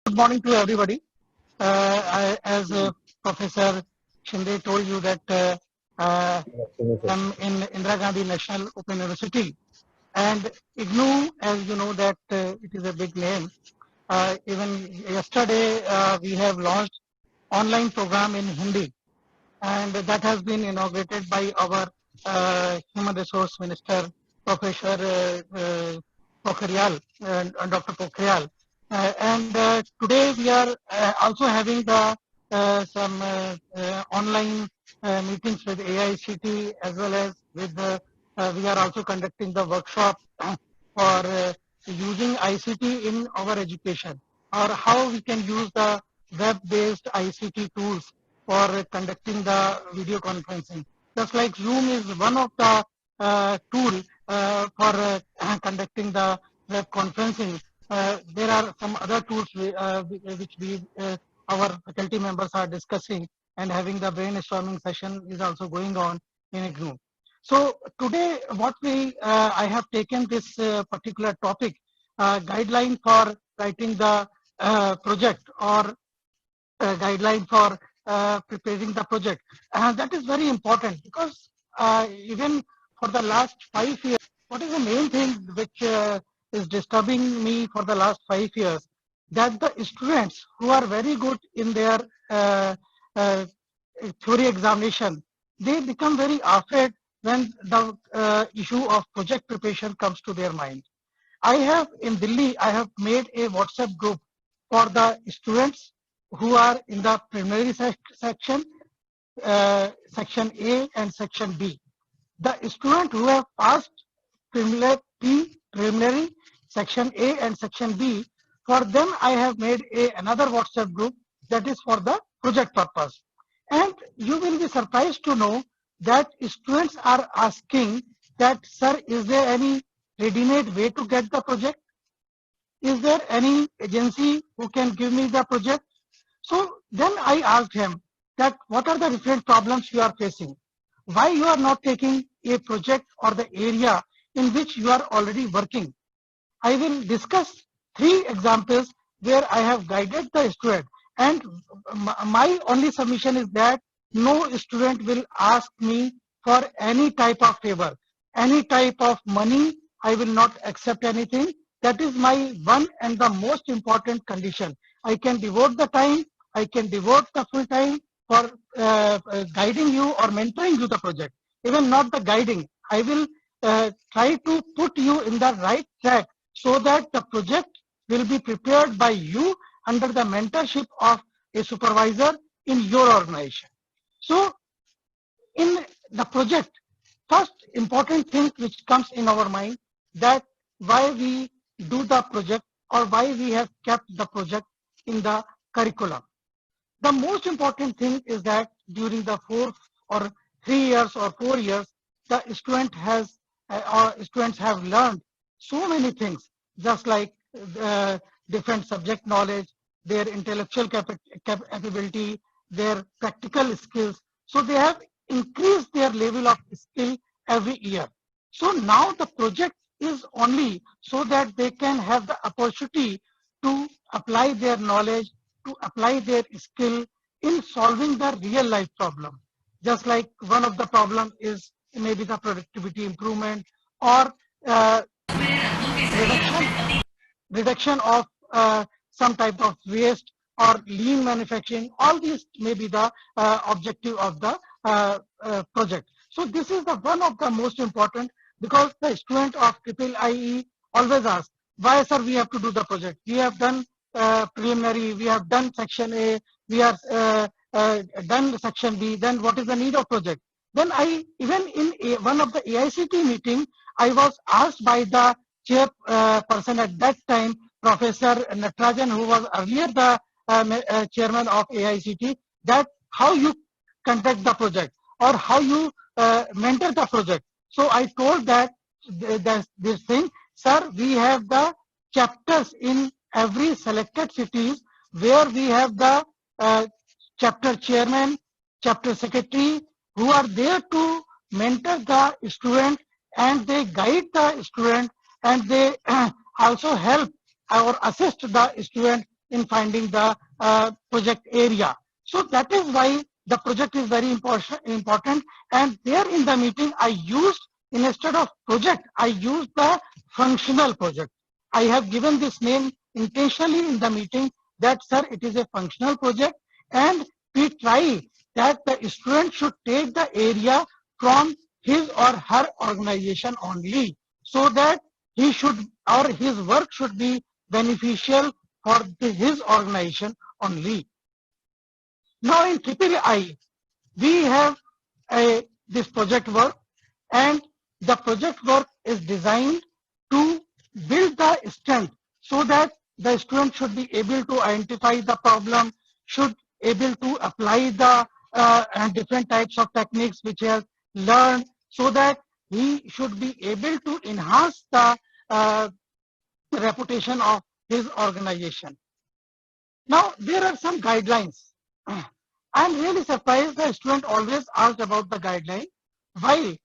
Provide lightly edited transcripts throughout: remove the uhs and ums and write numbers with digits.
Good morning to everybody. As Professor Shinde told you that I'm in Indira Gandhi National Open University, and IGNOU, as you know, that it is a big name. Even yesterday, we have launched online program in Hindi, and that has been inaugurated by our Human Resource Minister, Professor Pokhriyal, Dr. Pokhriyal. And today we are also having the some online meetings with AICT, as well as with we are also conducting the workshop for using ICT in our education, or how we can use the web-based ICT tools for conducting the video conferencing. Just like Zoom is one of the tool for conducting the web conferencing, there are some other tools which we our faculty members are discussing, and having the brainstorming session is also going on in IGNOU. So today, what I have taken this particular topic, guideline for writing the project, or guideline for preparing the project. That is very important, because even for the last 5 years, what is the main thing which is disturbing me for the last 5 years? That the students who are very good in their uh, theory examination, they become very afraid when the issue of project preparation comes to their mind. I have in Delhi, I have made a WhatsApp group for the students who are in the preliminary section, section A and section B. The student who have passed preliminary section A and section B, for them I have made another WhatsApp group that is for the project purpose. And you will be surprised to know that students are asking that, sir, is there any ready-made way to get the project? Is there any agency who can give me the project? So then I asked him that what are the different problems you are facing? Why you are not taking a project or the area in which you are already working? I will discuss 3 examples where I have guided the student, and my only submission is that no student will ask me for any type of favor, any type of money. I will not accept anything. That is my one and the most important condition. I can devote the time, I can devote the full time for guiding you or mentoring you the project. Even not the guiding, I will try to put you in the right track, so that the project will be prepared by you under the mentorship of a supervisor in your organization. So in the project, first important thing which comes in our mind, that why we do the project, or why we have kept the project in the curriculum. The most important thing is that during the 4 or 3 years or 4 years, the student has or students have learned so many things, just like different subject knowledge, their intellectual capability, their practical skills. So they have increased their level of skill every year. So now the project is only so that they can have the opportunity to apply their knowledge, to apply their skill in solving the real life problem. Just like one of the problem is maybe the productivity improvement, or reduction of some type of waste, or lean manufacturing. All these may be the objective of the project. So this is the one of the most important, because the student of IIIE always asks, why, sir, we have to do the project? We have done preliminary, we have done section A, we have done section B, then what is the need of project? Then I, even in one of the AICT meeting, I was asked by the chairperson at that time, Professor Natarajan, who was earlier the chairman of AICT, that how you conduct the project, or how you mentor the project. So I told that this thing, sir, we have the chapters in every selected cities, where we have the chapter chairman, chapter secretary, who are there to mentor the student, and they guide the student, and they also help or assist the student in finding the project area. So that is why the project is very important. And there in the meeting, I used, instead of project, I used the functional project. I have given this name intentionally in the meeting that, sir, it is a functional project, and we try that the student should take the area from his or her organization only, so that he should, or his work should be beneficial for his organization only. Now in III, we have this project work, and the project work is designed to build the strength so that the student should be able to identify the problem, should able to apply the different types of techniques which he has learned, so that he should be able to enhance the reputation of his organization. Now there are some guidelines. I'm really surprised the student always asked about the guideline. Why?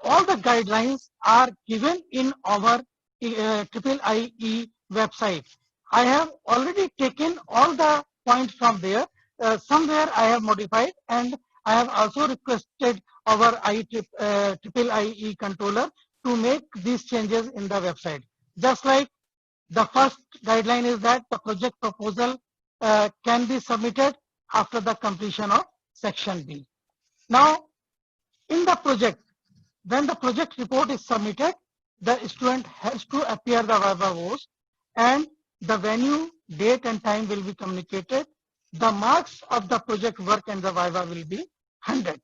All the guidelines are given in our IIIE website. I have already taken all the points from there. Somewhere I have modified, and I have also requested our IIIE controller to make these changes in the website. Just like the first guideline is that the project proposal can be submitted after the completion of section B. Now, in the project, when the project report is submitted, the student has to appear the Viva Voce, and the venue, date and time will be communicated. The marks of the project work and the Viva will be 100.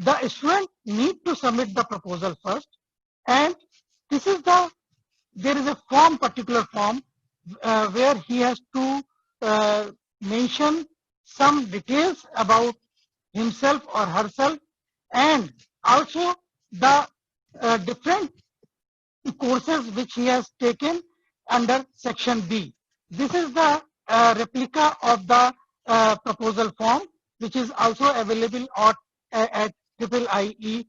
The student need to submit the proposal first, and this is there is a form, particular form, where he has to mention some details about himself or herself, and also the different courses which he has taken under section B. This is the replica of the proposal form, which is also available at IIIE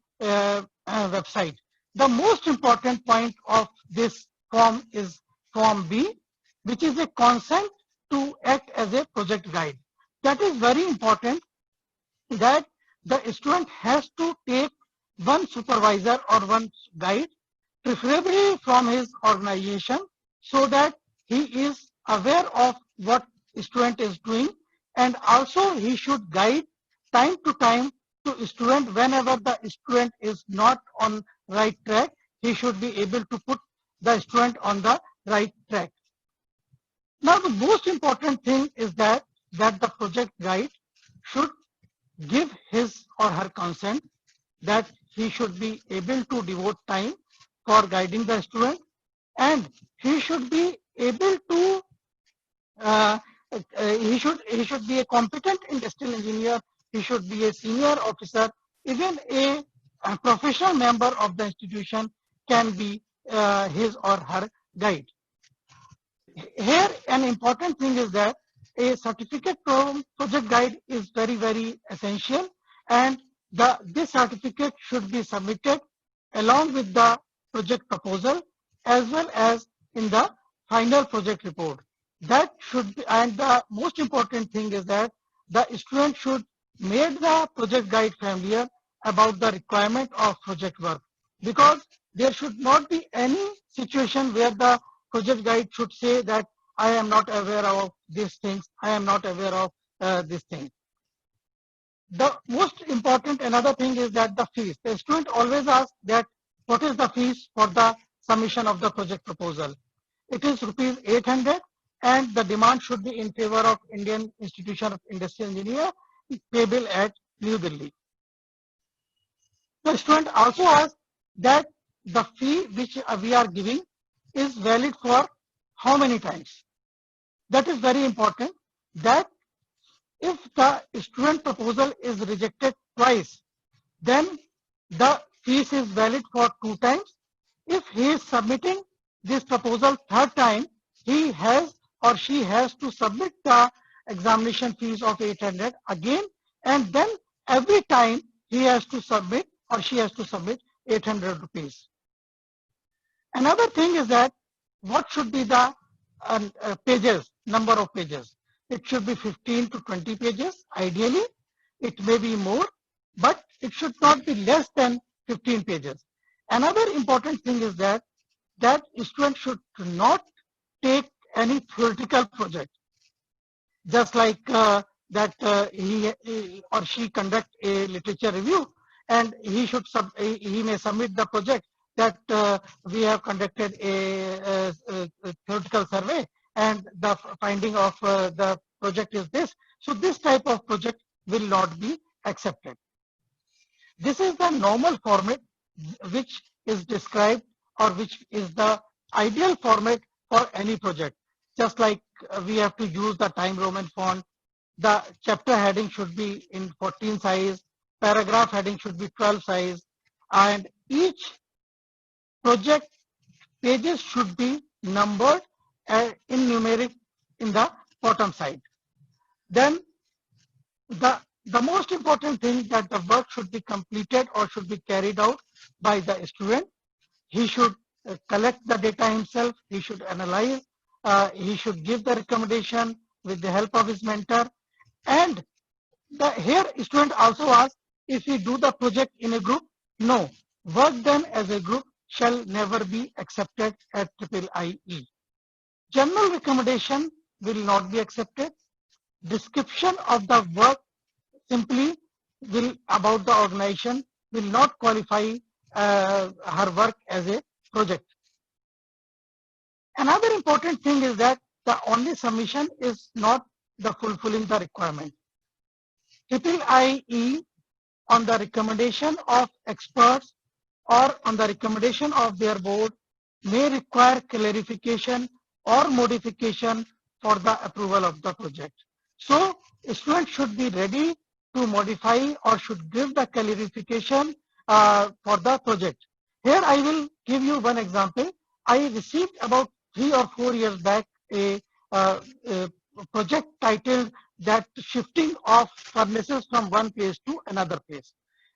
website. The most important point of this form is form B, which is a consent to act as a project guide. That is very important, that the student has to take one supervisor or one guide, preferably from his organization, so that he is aware of what student is doing, and also he should guide time to time to student. Whenever the student is not on right track, he should be able to put the student on the right track. Now the most important thing is that the project guide should give his or her consent, that he should be able to devote time for guiding the student, and he should be able to he should be a competent industrial engineer, he should be a senior officer, even a professional member of the institution can be his or her guide. Here an important thing is that a certificate project guide is very, very essential, and this certificate should be submitted along with the project proposal as well as in the final project report. That should be, and the most important thing is that the student should make the project guide familiar about the requirement of project work, because there should not be any situation where the project guide should say that I am not aware of these things, I am not aware of this thing. The most important another thing is that the fees. The student always asks that what is the fees for the submission of the project proposal. It is rupees 800, and the demand should be in favor of Indian Institution of Industrial Engineer, payable at New Delhi. The student also asks that the fee which we are giving is valid for how many times. That is very important, that if the student proposal is rejected twice, then the fees is valid for 2 times. If he is submitting this proposal 3rd time, he has or she has to submit the examination fees of 800 again, and then every time he has to submit or she has to submit 800 rupees. Another thing is that what should be the pages, number of pages. It should be 15 to 20 pages. Ideally, it may be more, but it should not be less than 15 pages. Another important thing is that student should not take any theoretical project, just like that he or she conduct a literature review, and he may submit the project that we have conducted a theoretical survey, and the finding of the project is this. So this type of project will not be accepted. This is the normal format which is described, or which is the ideal format for any project. Just like we have to use the Time Roman font, the chapter heading should be in 14 size, paragraph heading should be 12 size, and each project pages should be numbered in numeric in the bottom side. Then the most important thing, that the work should be completed or should be carried out by the student. He should collect the data himself, he should analyze, he should give the recommendation with the help of his mentor. And here student also asks, if we do the project in a group, no, work done as a group shall never be accepted at IIIE. General recommendation will not be accepted. Description of the work simply will about the organization will not qualify her work as a project. Another important thing is that the only submission is not the fulfilling the requirement. IIIE, on the recommendation of experts or on the recommendation of their board, may require clarification or modification for the approval of the project. So students should be ready to modify or should give the clarification for the project. Here I will give you one example. I received about 3 or 4 years back a project titled that shifting of furnaces from one place to another place.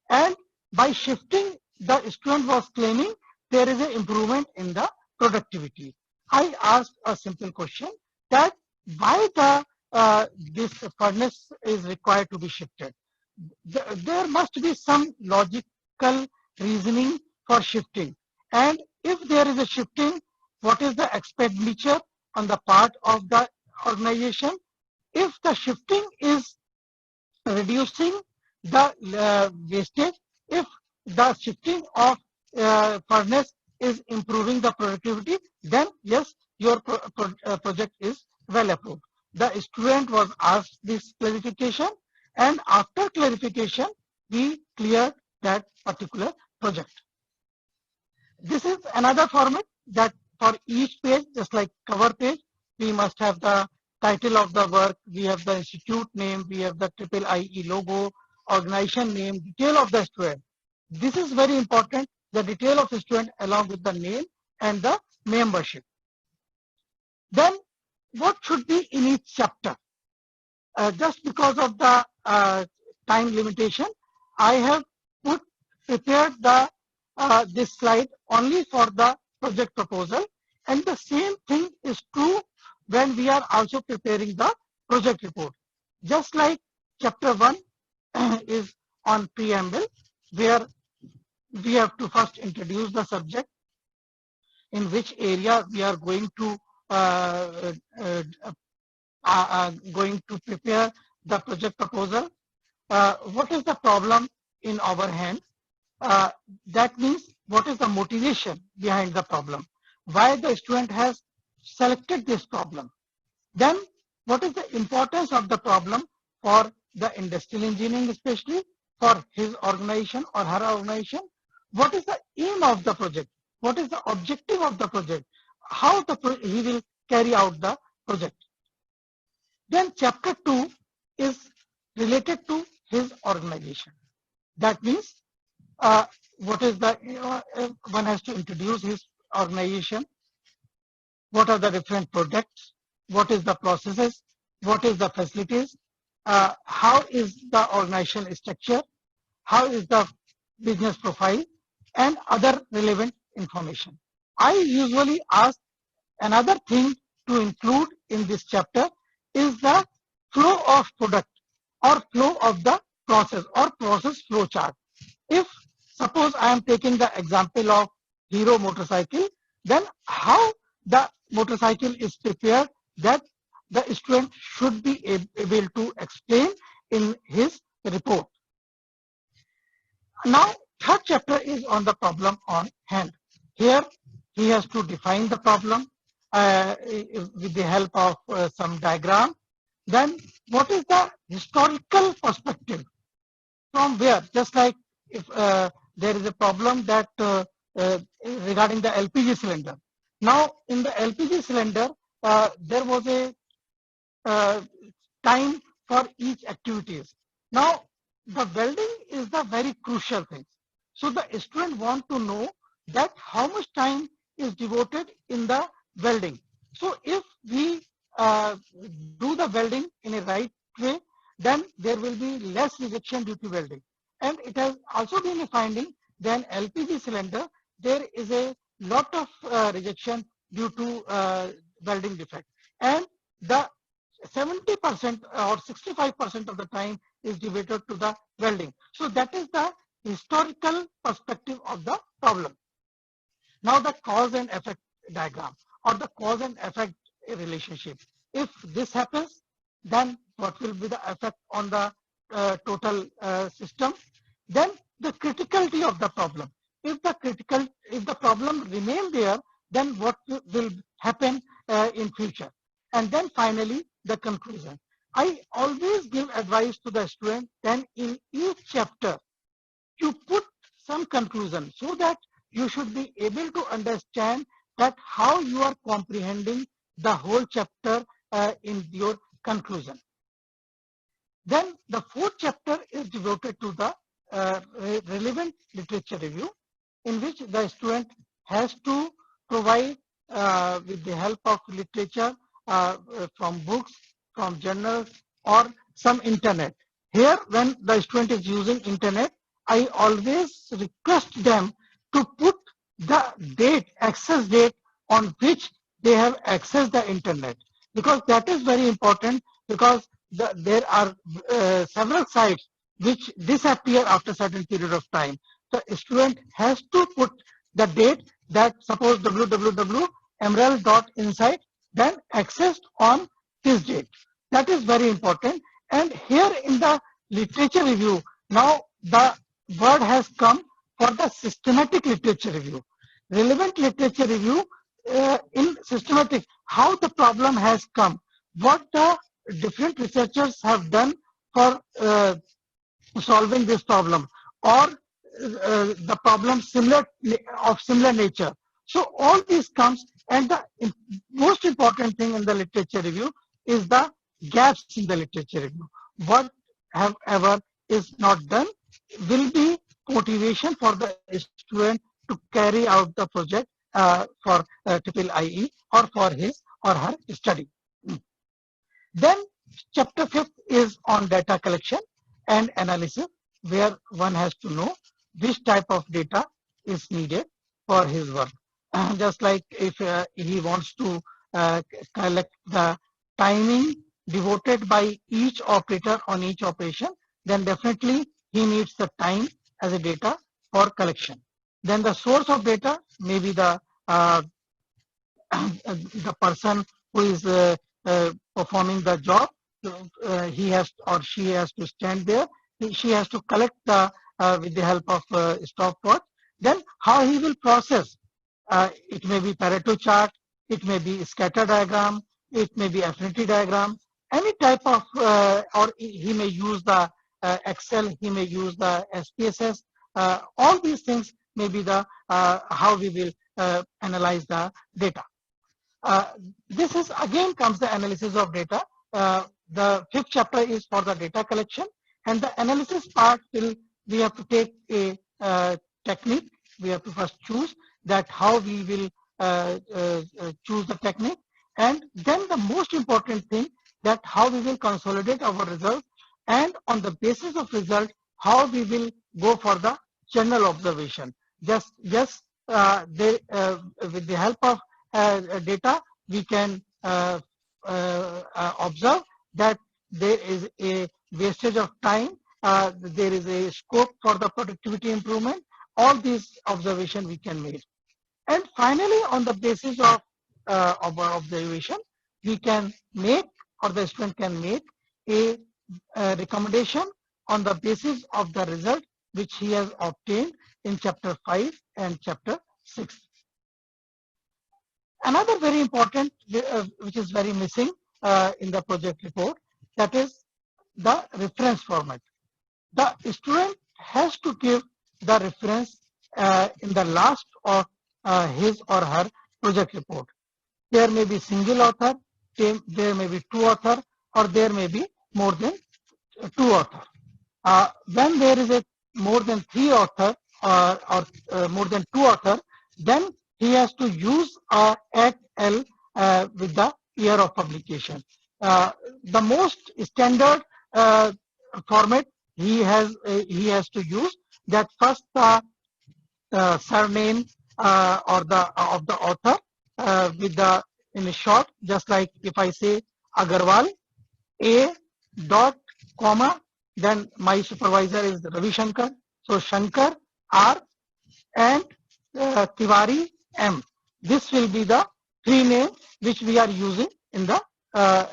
And by shifting, the student was claiming there is an improvement in the productivity. I asked a simple question, that why this furnace is required to be shifted. There must be some logical reasoning for shifting. And if there is a shifting, what is the expenditure on the part of the organization? If the shifting is reducing the wastage, if the shifting of furnace is improving the productivity, then yes, your project is well approved. The student was asked this clarification, and after clarification, we cleared that particular project. This is another format, that for each page, just like cover page, we must have the title of the work, we have the institute name, we have the IIIE logo, organization name, detail of the student. This is very important, the detail of the student along with the name and the membership. Then what should be in each chapter? Just because of the time limitation, I have prepared this slide only for the project proposal, and the same thing is true when we are also preparing the project report. Just like chapter 1 is on preamble, where we have to first introduce the subject, in which area we are going to prepare the project proposal. What is the problem in our hand? That means what is the motivation behind the problem? Why the student has selected this problem? Then what is the importance of the problem for the industrial engineering, especially for his organization or her organization? What is the aim of the project? What is the objective of the project? How he will carry out the project? Then chapter 2 is related to his organization. That means what is the one has to introduce his organization. What are the different products? What is the processes? What is the facilities? How is the organization structure? How is the business profile? And other relevant information. I usually ask another thing to include in this chapter is the flow of product or flow of the process or process flow chart. If suppose I am taking the example of Hero motorcycle, then how the motorcycle is prepared, that the student should be able to explain in his report. Now, third chapter is on the problem on hand. Here, he has to define the problem with the help of some diagram. Then, what is the historical perspective? From where? Just like if there is a problem that regarding the LPG cylinder. Now, in the LPG cylinder, there was a uh, time for each activities. Now, the welding is the very crucial thing. So the student want to know that how much time is devoted in the welding. So if we do the welding in a right way, then there will be less rejection due to welding. And it has also been a finding that LPG cylinder, there is a lot of rejection due to welding defect. And the 70% or 65% of the time is devoted to the welding. So that is the historical perspective of the problem. Now the cause and effect diagram or the cause and effect relationship. If this happens, then what will be the effect on the total system? Then the criticality of the problem. If the problem remain there, then what will happen in future? And then finally, the conclusion. I always give advice to the student, then in each chapter, you put some conclusion so that you should be able to understand that how you are comprehending the whole chapter in your conclusion. Then the fourth chapter is devoted to the relevant literature review, in which the student has to provide with the help of literature from books, from journals, or some internet. Here, when the student is using internet, I always request them to put the date, access date on which they have accessed the internet, because that is very important, because there are several sites which disappear after certain period of time. The student has to put the date, that suppose www.emerald.insight, then accessed on this date. That is very important. And here in the literature review, now the word has come for the systematic literature review. Relevant literature review in systematic, how the problem has come, what the different researchers have done for solving this problem, or the problem of similar nature. So all this comes, and the most important thing in the literature review is the gaps in the literature review. Whatever is not done will be motivation for the student to carry out the project for triple IE or for his or her study. Then chapter 5 is on data collection and analysis, where one has to know which type of data is needed for his work. Just like if he wants to collect the timing devoted by each operator on each operation, then definitely he needs the time as a data for collection. Then the source of data may be the person who is performing the job. He has or she has to stand there. She has to collect the with the help of stopwatch. Then how he will process. It may be Pareto chart, it may be scatter diagram, it may be affinity diagram, any type of, or he may use the Excel, he may use the SPSS. All these things may be the how we will analyze the data. This is again comes the analysis of data. The 5th chapter is for the data collection, and the analysis part will we have to take a technique. We have to first choose that how we will choose the technique, and then the most important thing, that how we will consolidate our results, and on the basis of result how we will go for the general observation. Just with the help of data we can observe that there is a wastage of time, there is a scope for the productivity improvement. All these observations we can make. And finally, on the basis of our observation, we can make, or the student can make a recommendation on the basis of the result which he has obtained in chapter 5 and chapter 6. Another very important, which is very missing in the project report, that is the reference format. The student has to give the reference in the last of his or her project report. There may be single author, there may be two author, or there may be more than two author. When there is a more than three author or more than two author, then he has to use at L with the year of publication. The most standard format he has to use, that first surname or the of the author with the in a short, just like if I say Agarwal, A dot comma, then my supervisor is Ravi Shankar, so Shankar R and Tiwari M. This will be the three names which we are using in the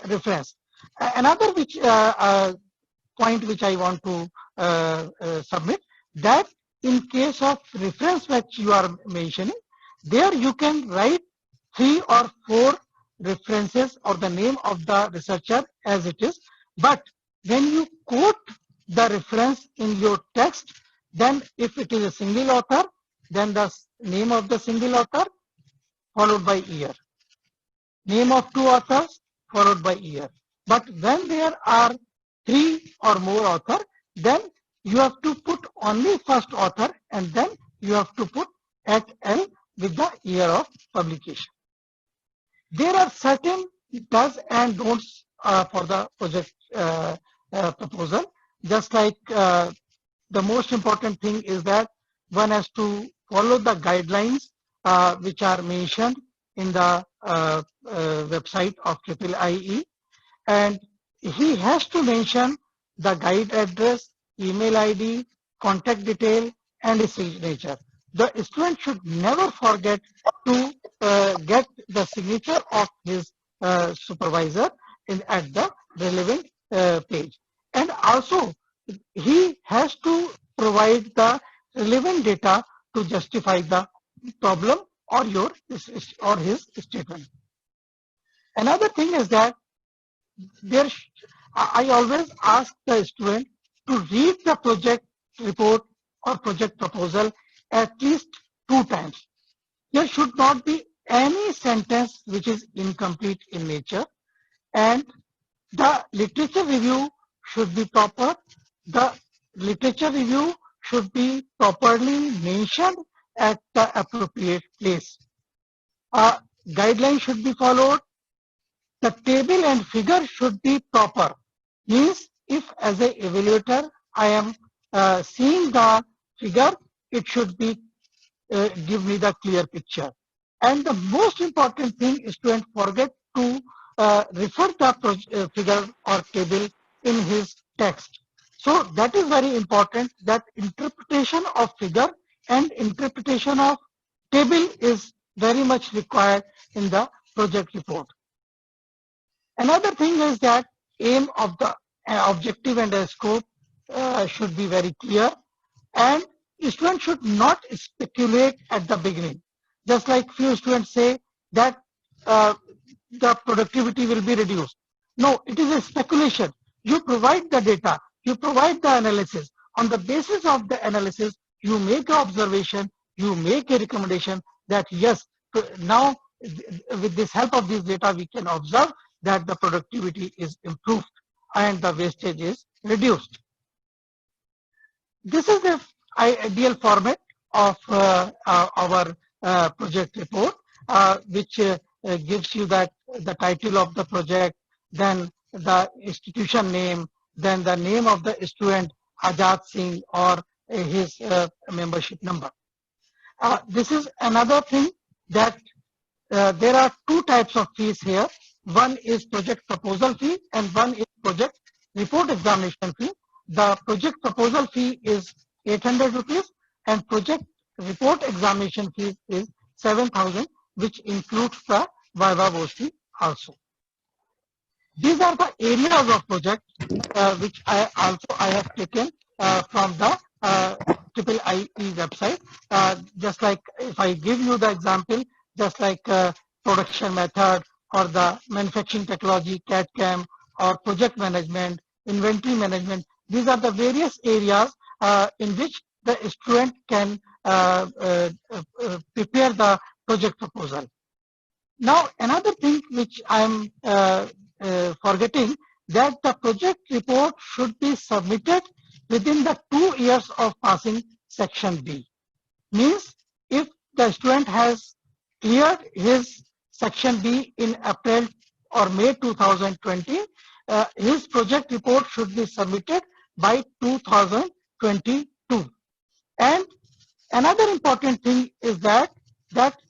reference. Another point which I want to submit, that in case of reference which you are mentioning, there you can write 3 or 4 references or the name of the researcher as it is. But when you quote the reference in your text, then if it is a single author, then the name of the single author followed by year. Name of two authors followed by year. But when there are 3 or more authors, then you have to put only first author and then you have to put at L with the year of publication. There are certain does and don'ts for the project proposal. Just like the most important thing is that one has to follow the guidelines which are mentioned in the website of IIE, and he has to mention the guide address, email ID, contact detail, and his signature. The student should never forget to get the signature of his supervisor at the relevant page. And also, he has to provide the relevant data to justify the problem or his statement. Another thing is that I always ask the student to read the project report or project proposal at least 2 times. There should not be any sentence which is incomplete in nature, and the literature review should be proper. The literature review should be properly mentioned at the appropriate place. Guidelines should be followed. The table and figure should be proper. Means if as an evaluator I am seeing the figure, it should be give me the clear picture. And the most important thing is to forget to refer the figure or table in his text. So that is very important, that interpretation of figure and interpretation of table is very much required in the project report. Another thing is that aim of the objective and the scope should be very clear, and students should not speculate at the beginning. Just like few students say that the productivity will be reduced. No, it is a speculation. You provide the data, you provide the analysis. On the basis of the analysis, you make an observation, you make a recommendation that yes, now with this help of this data, we can observe that the productivity is improved and the wastage is reduced. This is the ideal format of our project report, which gives you that the title of the project, then the institution name, then the name of the student Ajad Singh or his membership number. This is another thing, that there are 2 types of fees here. one is project proposal fee and one is project report examination fee. The project proposal fee is 800 rupees and project report examination fee is 7,000, which includes the Viva voce fee also. These are the areas of project which I have taken from the Triple IE website. Just like if I give you the example, just like production method or the manufacturing technology, CAD/CAM, or project management, inventory management. These are the various areas in which the student can prepare the project proposal. Now, another thing which I am forgetting, that the project report should be submitted within the 2 years of passing section B. Means if the student has cleared his section B in April or May 2020, his project report should be submitted by 2022. And another important thing is that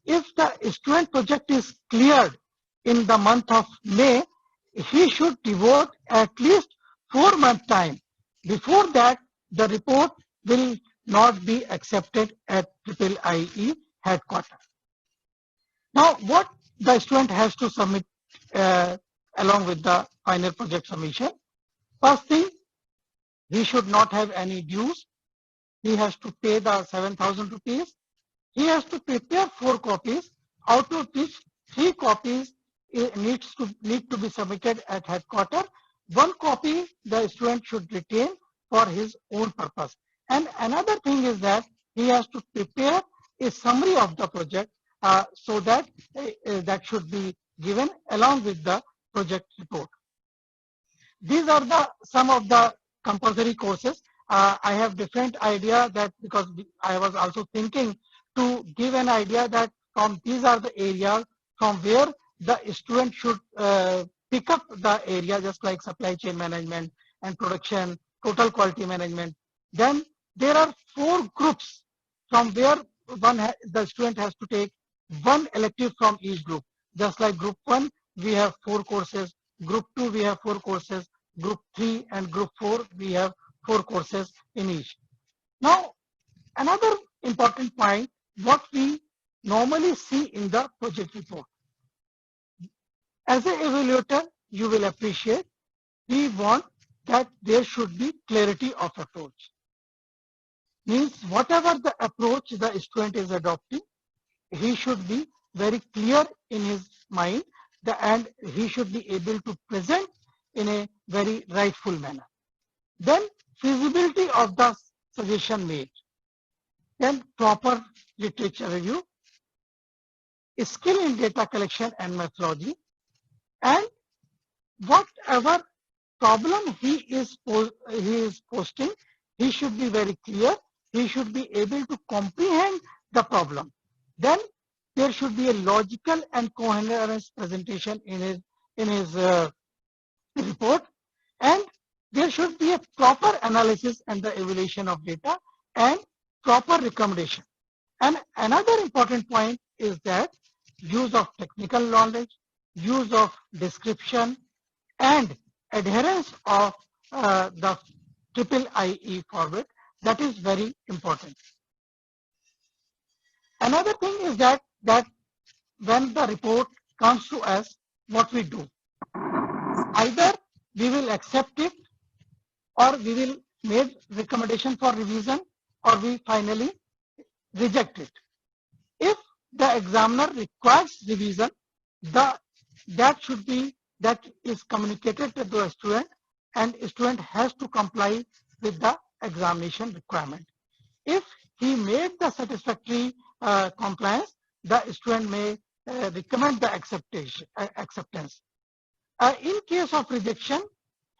if the student project is cleared in the month of May, he should devote at least 4 months time. Before that, the report will not be accepted at Triple IE headquarters. Now, what the student has to submit along with the final project submission? First thing, he should not have any dues. He has to pay the 7,000 rupees. He has to prepare 4 copies, out of which 3 copies need to be submitted at headquarters. 1 copy the student should retain for his own purpose. And another thing is that he has to prepare a summary of the project so that that should be given along with the project report. These are some of the compulsory courses. I have different idea that because I was also thinking to give an idea that from these are the areas from where the student should pick up the area, just like supply chain management and production, total quality management. Then there are 4 groups from where the student has to take 1 elective from each group. Just like group 1, we have 4 courses. Group 2, we have 4 courses. Group 3 and group 4, we have 4 courses in each. Now, another important point, what we normally see in the project report. As an evaluator, you will appreciate, we want that there should be clarity of approach. Means whatever the approach the student is adopting, he should be very clear in his mind and he should be able to present in a very rightful manner. Then feasibility of the suggestion made. Then proper literature review, skill in data collection and methodology, and whatever problem he is posting, he should be very clear. He should be able to comprehend the problem. Then there should be a logical and coherent presentation in his report, and there should be a proper analysis and the evaluation of data and proper recommendation. And another important point is that use of technical knowledge, use of description, and adherence of the Triple IE format. That is very important. Another thing is that when the report comes to us, what we do? Either we will accept it, or we will make recommendation for revision, or we finally reject it. If the examiner requires revision, that is communicated to the student, and student has to comply with the examination requirement. If he made the satisfactory compliance, the student may recommend the acceptance. In case of rejection,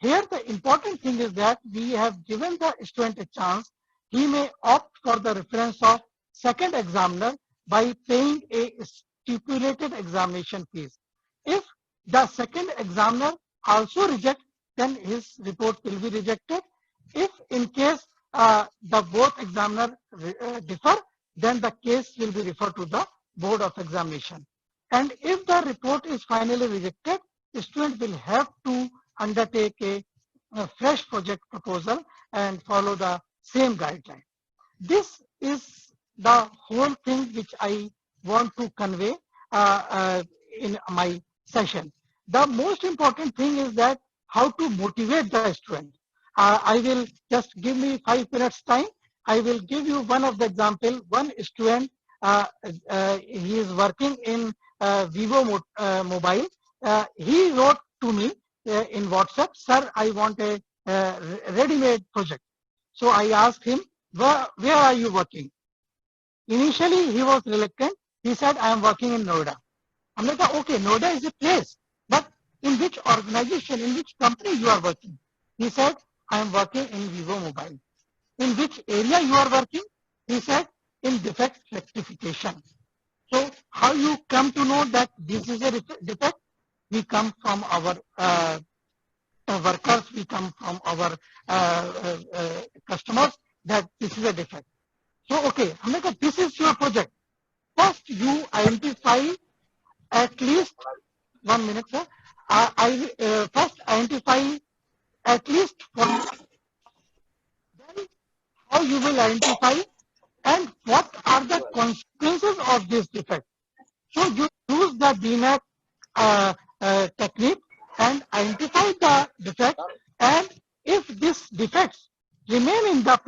here the important thing is that we have given the student a chance. He may opt for the reference of second examiner by paying a stipulated examination fees. If the second examiner also rejects, then his report will be rejected. If in case the both examiner differ, then the case will be referred to the Board of Examination. And if the report is finally rejected, student will have to undertake a fresh project proposal and follow the same guideline. This is the whole thing which I want to convey in my session. The most important thing is that how to motivate the student. I will just give me 5 minutes time. I will give you one of the example. One student, he is working in Vivo mobile. He wrote to me in WhatsApp, sir, I want a ready-made project. So I asked him, where are you working? Initially, he was reluctant. He said, I am working in Noida. I'm like, okay, Noida is a place, but in which organization, in which company you are working? He said, I am working in Vivo Mobile. In which area you are working? He said, in defect rectification. So how you come to know that this is a defect? We come from our workers, we come from our customers that this is a defect. So, okay, Hamika, this is your project. First, you identify at least 1 minute, sir. First identify at least one. Then, how you will identify and what are the consequences of this defect. So, you use the DMAC technique and identify the defect. And if these defects remain in the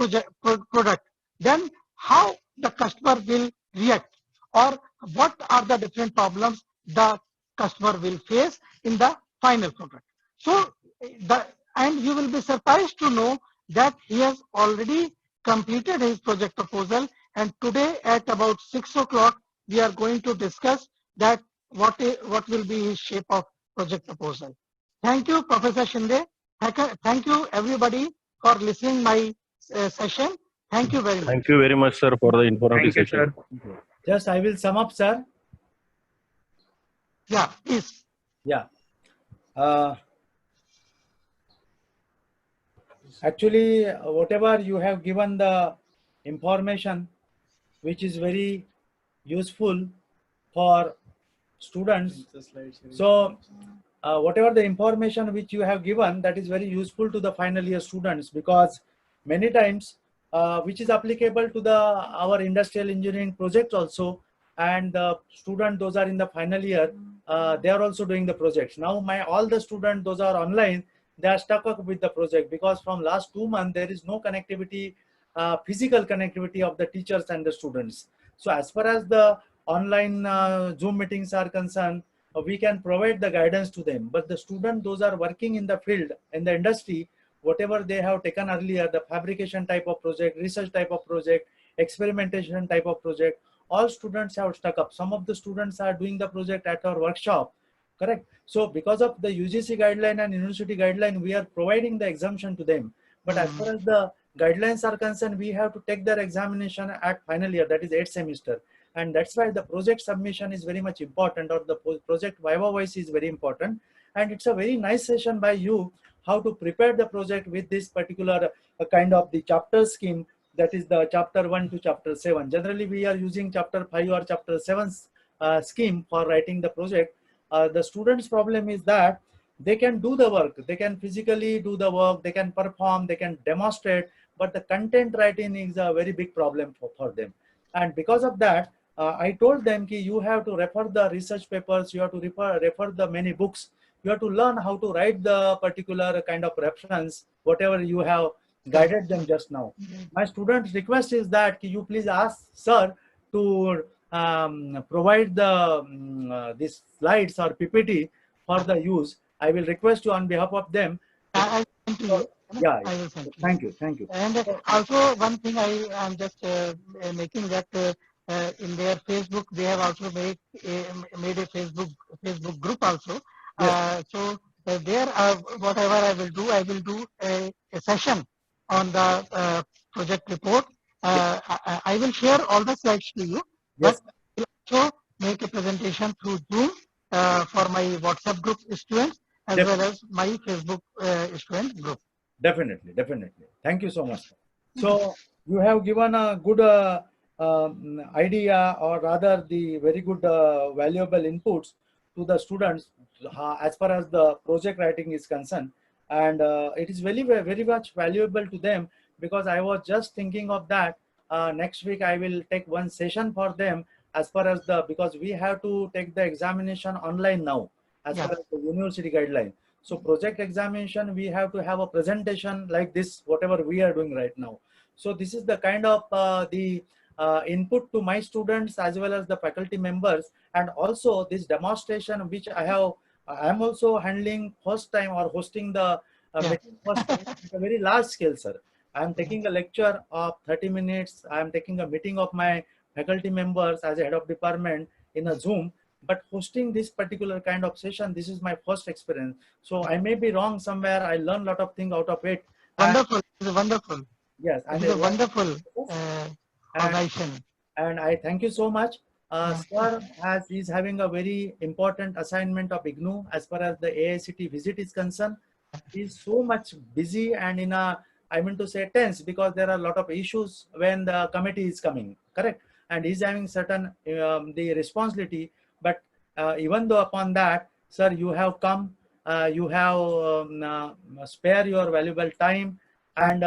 product, then how the customer will react, or what are the different problems the customer will face in the final product. So and you will be surprised to know that he has already completed his project proposal, and today at about 6 o'clock we are going to discuss that what will be his shape of project proposal. Thank you, Professor Shinde. Thank you, everybody, for listening my session. Thank you very much. Thank you very much, sir, for the informative Thank you, session. sir. Just I will sum up, sir. Yeah, please. Yeah. Actually, whatever you have given the information, which is very useful for students. So, whatever the information which you have given, that is very useful to the final year students, because many times, which is applicable to the our industrial engineering project also, and the student those are in the final year, they are also doing the projects. Now, all the students those are online, they are stuck up with the project, because from last 2 months there is no connectivity, physical connectivity of the teachers and the students. So as far as the online Zoom meetings are concerned, we can provide the guidance to them, but the student those are working in the field, in the industry, whatever they have taken earlier, the fabrication type of project, research type of project, experimentation type of project, all students have stuck up. Some of the students are doing the project at our workshop, correct? So because of the UGC guideline and university guideline, we are providing the exemption to them. But as far as the guidelines are concerned, we have to take their examination at final year, that is 8th semester. And that's why the project submission is very much important, or the project viva voice is very important. And it's a very nice session by you, how to prepare the project with this particular kind of the chapter scheme, that is the chapter 1 to chapter 7. Generally, we are using chapter 5 or chapter 7 scheme for writing the project. The students' problem is that they can do the work, they can physically do the work, they can perform, they can demonstrate, but the content writing is a very big problem for them. And because of that, I told them that you have to refer the research papers, you have to refer the many books, you have to learn how to write the particular kind of reference, whatever you have guided them just now. My students' request is that you please ask sir to provide the these slides or PPT for the use. I will request you on behalf of them. I will send to you. Yeah, I will send to you. thank you, thank you. And also one thing I am just making that in their Facebook they have also made a Facebook group also. Yes. So there whatever I will do a session on the project report. I will share all the slides to you. Yes. But I will also make a presentation through Zoom for my WhatsApp group students as well as my Facebook student group. Definitely, definitely. Thank you so much. So you have given a good idea, or rather the very good valuable inputs to the students. as far as the project writing is concerned, and it is very much valuable to them, because I was just thinking of that. Next week I will take one session for them, as far as the, because we have to take the examination online now, as Yeah. far as the university guideline. So project examination, we have to have a presentation like this, whatever we are doing right now. So this is the kind of the input to my students as well as the faculty members, and also this demonstration which I am also handling first time, or hosting the Yeah. meeting first time at a very large scale, sir. I am taking a lecture of 30 minutes. I am taking a meeting of my faculty members as a head of department in a Zoom, but hosting this particular kind of session, this is my first experience. So I may be wrong somewhere. I learn a lot of things out of it. And Wonderful. It's wonderful. yes, It is a wonderful and organization. and I thank you so much. Yeah. Sir is having a very important assignment of IGNOU as far as the AICT visit is concerned. He's so much busy and in a, I mean to say, tense, because there are a lot of issues when the committee is coming, correct? And he's having certain the responsibility. But even though upon that, sir, you have come, you have spare your valuable time and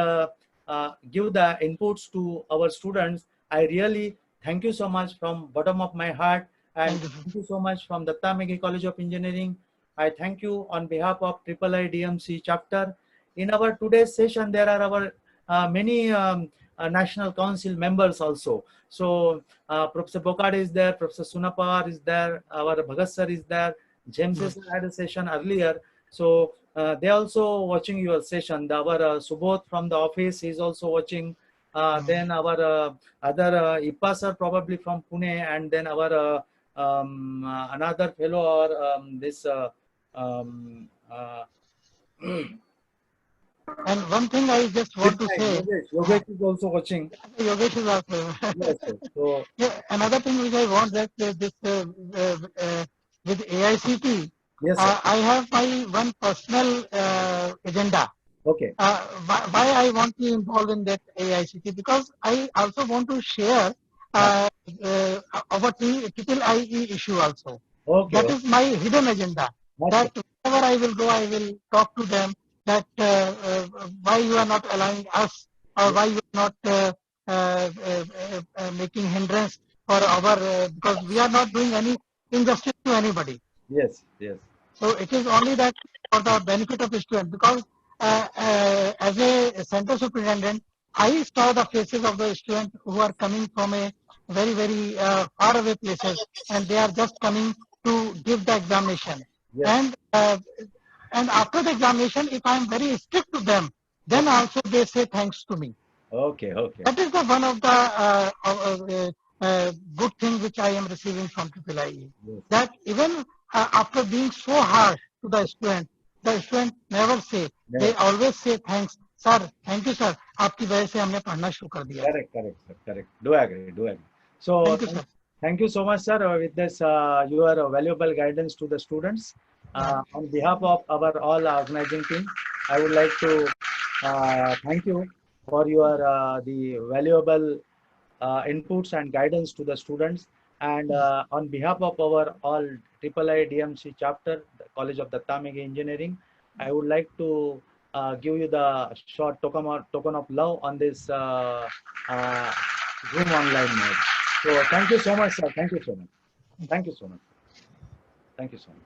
give the inputs to our students. I really thank you so much from bottom of my heart, and thank you so much from Datta Megi College of Engineering. I thank you on behalf of III DMC chapter. In our today's session, there are our many National Council members also. So Professor Bokade is there, Professor Sunapar is there, our Bhagat sir is there, James sir had a session earlier. So they also watching your session. Our Subodh from the office is also watching. Then our other IPA sir probably from Pune, and then our another fellow, or this um, uh, And one thing I just want to say, Yogesh is also watching. Yogesh is also. Yes, yes. So Yeah, another thing which I want that this with AICT, yes, sir. I have my one personal agenda. Okay. Why I want to involve in that AICT, because I also want to share our triple IE issue also. Okay. That is my hidden agenda. That whenever I will go, I will talk to them that why you are not allowing us, or why you are not making hindrance for our, because we are not doing any injustice to anybody. Yes, yes. So it is only that for the benefit of the student, because as a center superintendent, I saw the faces of the students who are coming from a very far away places, and they are just coming to give the examination. Yes. And after the examination, if I am very strict to them, then also they say thanks to me. Okay, okay. That is the one of the good thing which I am receiving from IIIE. Yes. That even after being so harsh to the student never say. They always say thanks, sir. Thank you, sir. आपकी वजह से हमने पढ़ना शुरू कर दिया. Correct, correct, sir. Correct. Do agree, do agree. So Thank you, sir. thank you so much, sir. With this, your valuable guidance to the students. On behalf of our all organizing team, I would like to thank you for your the valuable inputs and guidance to the students. And on behalf of our all IIII DMC chapter, the College of Datta Megi Engineering, I would like to give you the short token of love on this Zoom online mode. So thank you so much, sir. Thank you so much. Thank you so much. Thank you so much.